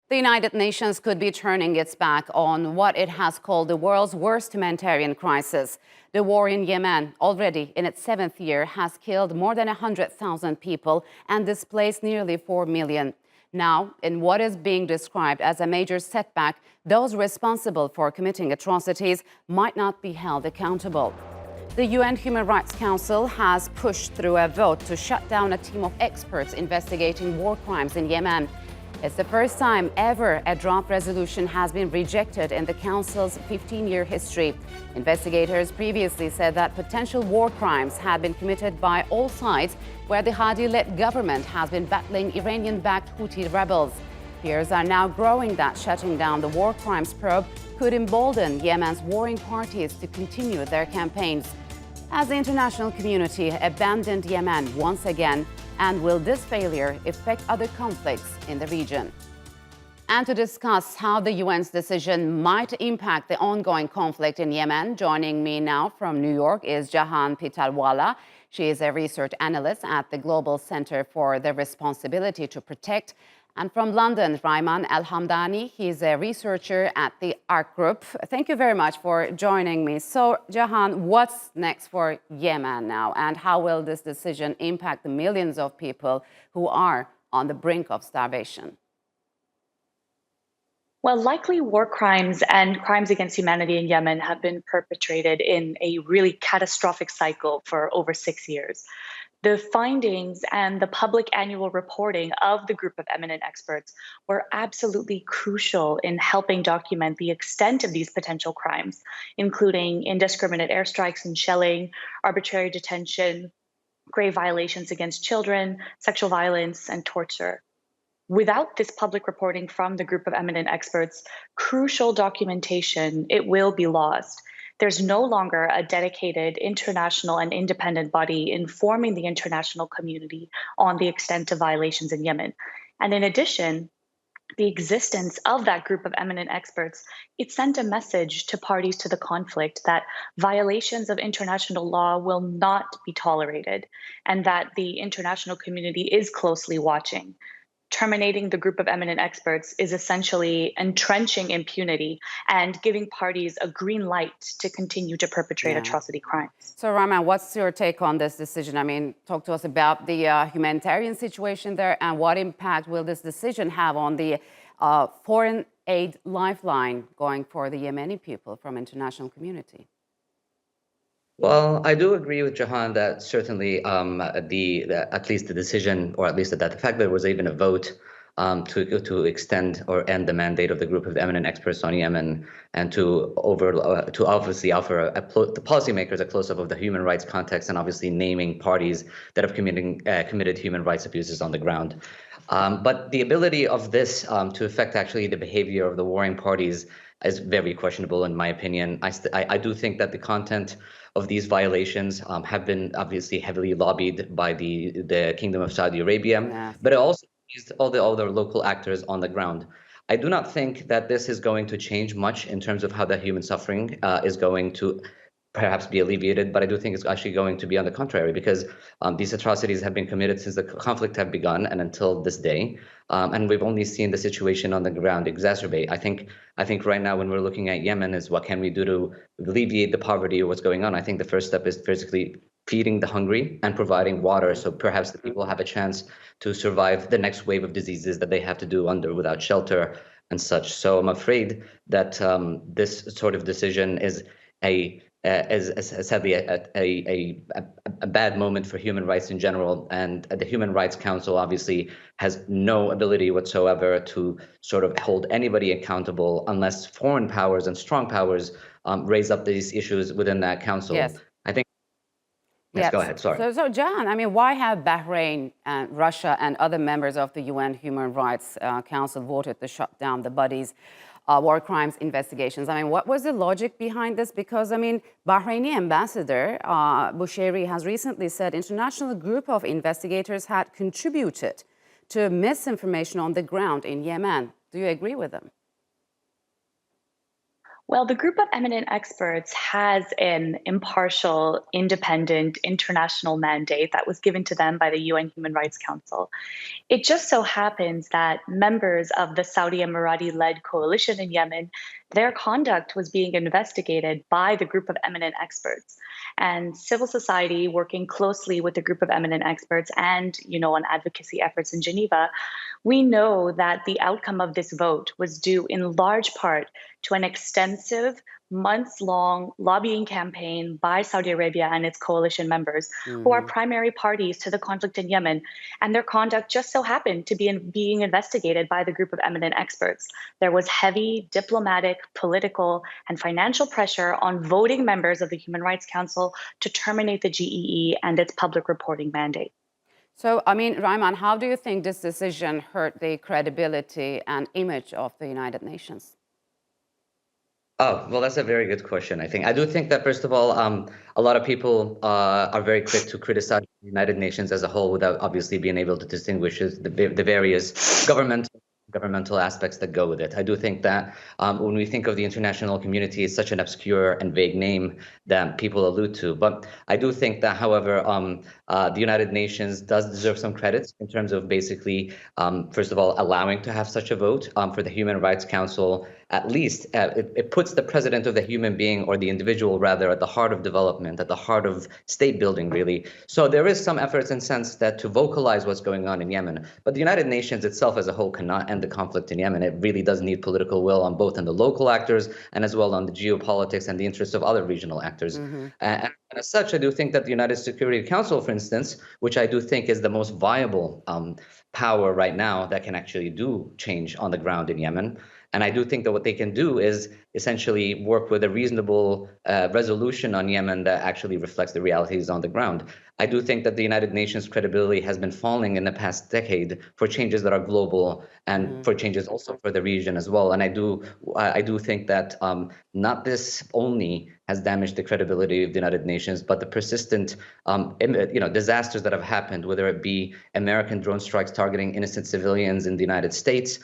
The United Nations could be turning its back on what it has called the world's worst humanitarian crisis. The war in Yemen, already in its 7th year, has killed more than 100,000 people and displaced nearly 4 million. Now, in what is being described as a major setback, those responsible for committing atrocities might not be held accountable. The UN Human Rights Council has pushed through a vote to shut down a team of experts investigating war crimes in Yemen. It's the first time ever a draft resolution has been rejected in the Council's 15-year history. Investigators previously said that potential war crimes had been committed by all sides where the Hadi-led government has been battling Iranian-backed Houthi rebels. Fears are now growing that shutting down the war crimes probe could embolden Yemen's warring parties to continue their campaigns. Has the international community abandoned Yemen once again? And will this failure affect other conflicts in the region? And to discuss how the UN's decision might impact the ongoing conflict in Yemen, joining me now from New York is Jahaan Pittalwala. She is a research analyst at the Global Center for the Responsibility to Protect. And from London, Raiman Al-Hamdani. He's a researcher at the ARK Group. Thank you very much for joining me. So, Jahaan, what's next for Yemen now? And how will this decision impact the millions of people who are on the brink of starvation? Well, likely war crimes and crimes against humanity in Yemen have been perpetrated in a really catastrophic cycle for over 6 years. The findings and the public annual reporting of the group of eminent experts were absolutely crucial in helping document the extent of these potential crimes, including indiscriminate airstrikes and shelling, arbitrary detention, grave violations against children, sexual violence, and torture. Without this public reporting from the group of eminent experts, crucial documentation, it will be lost. There's no longer a dedicated international and independent body informing the international community on the extent of violations in Yemen. And in addition, the existence of that group of eminent experts, it sent a message to parties to the conflict that violations of international law will not be tolerated and that the international community is closely watching. Terminating the group of eminent experts is essentially entrenching impunity and giving parties a green light to continue to perpetrate atrocity crimes. So, Raiman, what's your take on this decision? I mean, talk to us about the humanitarian situation there and what impact will this decision have on the foreign aid lifeline going for the Yemeni people from international community? Well, I do agree with Jahaan that certainly at least the decision, or at least that the fact that there was even a vote to extend or end the mandate of the group of eminent experts on Yemen and to obviously offer the policymakers a close-up of the human rights context and obviously naming parties that have committed human rights abuses on the ground. But the ability of this to affect actually the behavior of the warring parties is very questionable in my opinion. I do think that the content of these violations have been obviously heavily lobbied by the Kingdom of Saudi Arabia, but it also used all the other local actors on the ground. I do not think that this is going to change much in terms of how the human suffering is going to perhaps be alleviated, but I do think it's actually going to be on the contrary because these atrocities have been committed since the conflict have begun and until this day. And we've only seen the situation on the ground exacerbate. I think right now when we're looking at Yemen is what can we do to alleviate the poverty or what's going on. I think the first step is physically feeding the hungry and providing water so perhaps the people have a chance to survive the next wave of diseases that they have to do without shelter and such. So I'm afraid that this sort of decision is sadly a bad moment for human rights in general, and the Human Rights Council obviously has no ability whatsoever to sort of hold anybody accountable unless foreign powers and strong powers raise up these issues within that council. Yes. I think. Yes, go ahead. Sorry. So, Jahaan, I mean, why have Bahrain and Russia and other members of the UN Human Rights Council voted to shut down the body's war crimes investigations? I mean, what was the logic behind this? Because, I mean, Bahraini ambassador Busheiri has recently said international group of investigators had contributed to misinformation on the ground in Yemen. Do you agree with them? Well, the group of eminent experts has an impartial, independent international mandate that was given to them by the UN Human Rights Council. It just so happens that members of the Saudi Emirati-led coalition in Yemen, their conduct was being investigated by the group of eminent experts. And civil society, working closely with the group of eminent experts and, on advocacy efforts in Geneva, we know that the outcome of this vote was due in large part to an extensive, months-long lobbying campaign by Saudi Arabia and its coalition members, who are primary parties to the conflict in Yemen, and their conduct just so happened to be being investigated by the group of eminent experts. There was heavy diplomatic, political, and financial pressure on voting members of the Human Rights Council to terminate the GEE and its public reporting mandate. So, Raiman, how do you think this decision hurt the credibility and image of the United Nations? Oh, well, that's a very good question, I think. I do think that, first of all, a lot of people are very quick to criticize the United Nations as a whole without obviously being able to distinguish the various governmental aspects that go with it. I do think that when we think of the international community, it's such an obscure and vague name that people allude to. But I do think that, however, the United Nations does deserve some credit in terms of basically, first of all, allowing to have such a vote for the Human Rights Council. At least it puts the president of the human being, or the individual rather, at the heart of development, at the heart of state building, really. So there is some efforts in sense that to vocalize what's going on in Yemen. But the United Nations itself as a whole cannot end the conflict in Yemen. It really does need political will on both on the local actors and as well on the geopolitics and the interests of other regional actors. And as such, I do think that the United Security Council, for instance, which I do think is the most viable power right now that can actually do change on the ground in Yemen. And I do think that what they can do is essentially work with a reasonable resolution on Yemen that actually reflects the realities on the ground. I do think that the United Nations credibility has been falling in the past decade for changes that are global and for changes also for the region as well. And I do think that not this only has damaged the credibility of the United Nations, but the persistent disasters that have happened, whether it be American drone strikes targeting innocent civilians in the United States,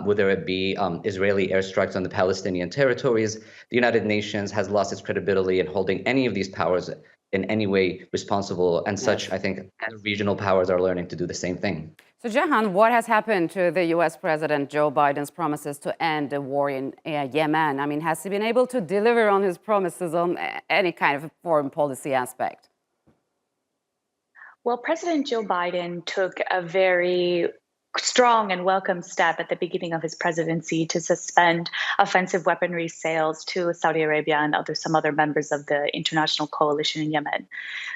whether it be Israeli airstrikes on the Palestinian territories. The United Nations has lost its credibility in holding any of these powers in any way responsible. And such, I think, regional powers are learning to do the same thing. So, Jahaan, what has happened to the U.S. President Joe Biden's promises to end the war in Yemen? I mean, has he been able to deliver on his promises on any kind of foreign policy aspect? Well, President Joe Biden took a very strong and welcome step at the beginning of his presidency to suspend offensive weaponry sales to Saudi Arabia and some other members of the international coalition in Yemen.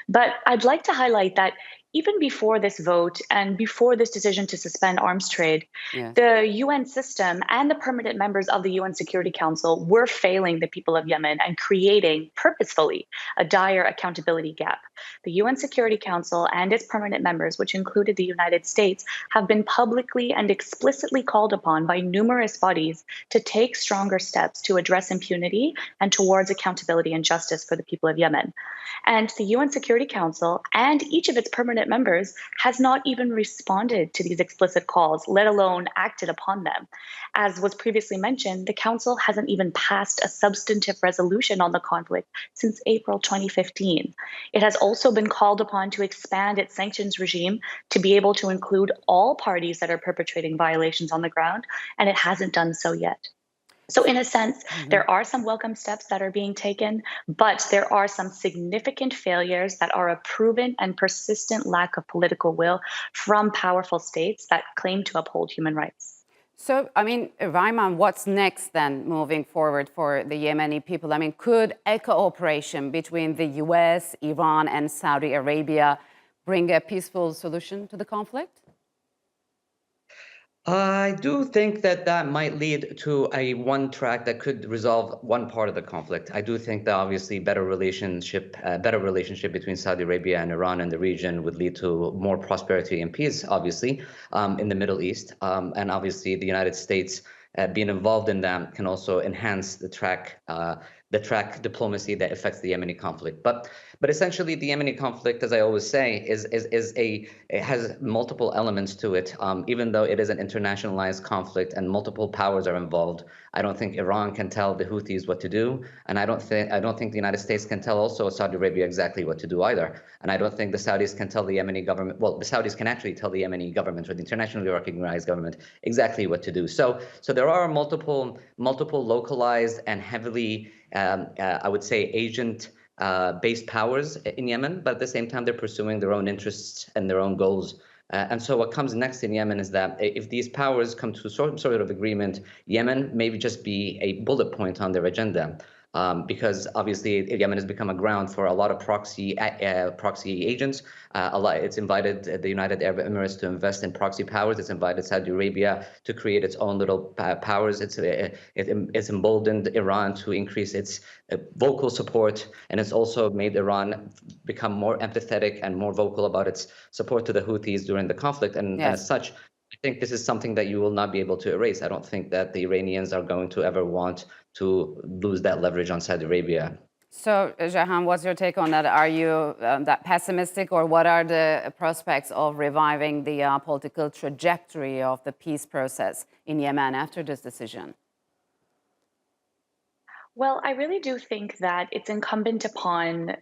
But I'd like to highlight that even before this vote and before this decision to suspend arms trade, the UN system and the permanent members of the UN Security Council were failing the people of Yemen and creating purposefully a dire accountability gap. The UN Security Council and its permanent members, which included the United States, have been publicly and explicitly called upon by numerous bodies to take stronger steps to address impunity and towards accountability and justice for the people of Yemen. And the UN Security Council and each of its permanent members has not even responded to these explicit calls, let alone acted upon them. As was previously mentioned, the Council hasn't even passed a substantive resolution on the conflict since April 2015. It has also been called upon to expand its sanctions regime to be able to include all parties that are perpetrating violations on the ground, and it hasn't done so yet. So in a sense, there are some welcome steps that are being taken, but there are some significant failures that are a proven and persistent lack of political will from powerful states that claim to uphold human rights. So, Raiman, what's next then moving forward for the Yemeni people? Could a cooperation between the US, Iran, and Saudi Arabia bring a peaceful solution to the conflict? I do think that that might lead to a one track that could resolve one part of the conflict. I do think that obviously better relationship between Saudi Arabia and Iran and the region would lead to more prosperity and peace, obviously, in the Middle East. And obviously the United States being involved in them can also enhance the track diplomacy that affects the Yemeni conflict. But But essentially, the Yemeni conflict, as I always say, it has multiple elements to it. Even though it is an internationalized conflict and multiple powers are involved, I don't think Iran can tell the Houthis what to do, and I don't think the United States can tell also Saudi Arabia exactly what to do either. And I don't think the Saudis can tell the Yemeni government. Well, the Saudis can actually tell the Yemeni government or the internationally recognized government exactly what to do. So there are multiple localized and heavily, I would say, agent-based powers in Yemen, but at the same time, they're pursuing their own interests and their own goals. And so what comes next in Yemen is that if these powers come to some sort of agreement, Yemen may just be a bullet point on their agenda. Because obviously Yemen has become a ground for a lot of proxy agents. It's invited the United Arab Emirates to invest in proxy powers. It's invited Saudi Arabia to create its own little powers. It's emboldened Iran to increase its vocal support, and it's also made Iran become more empathetic and more vocal about its support to the Houthis during the conflict. And as such, I think this is something that you will not be able to erase. I don't think that the Iranians are going to ever want to lose that leverage on Saudi Arabia. So, Jahaan, what's your take on that? Are you that pessimistic, or what are the prospects of reviving the political trajectory of the peace process in Yemen after this decision? Well, I really do think that it's incumbent upon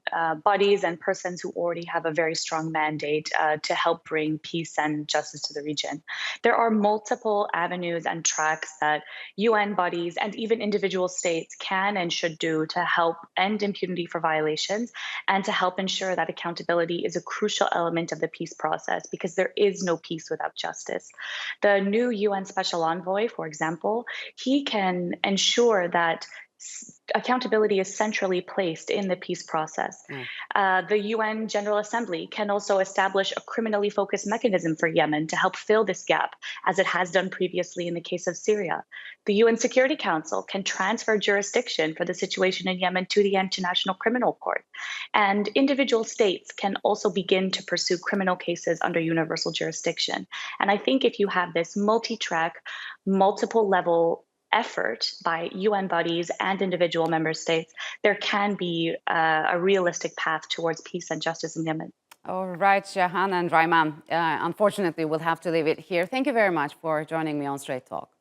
bodies and persons who already have a very strong mandate to help bring peace and justice to the region. There are multiple avenues and tracks that UN bodies and even individual states can and should do to help end impunity for violations and to help ensure that accountability is a crucial element of the peace process, because there is no peace without justice. The new UN Special Envoy, for example, he can ensure that accountability is centrally placed in the peace process. The UN General Assembly can also establish a criminally focused mechanism for Yemen to help fill this gap, as it has done previously in the case of Syria. The UN Security Council can transfer jurisdiction for the situation in Yemen to the International Criminal Court. And individual states can also begin to pursue criminal cases under universal jurisdiction. And I think if you have this multi-track, multiple-level effort by UN bodies and individual member states, there can be a realistic path towards peace and justice in Yemen. All right, Jahaan and Raiman, unfortunately, we'll have to leave it here. Thank you very much for joining me on Straight Talk.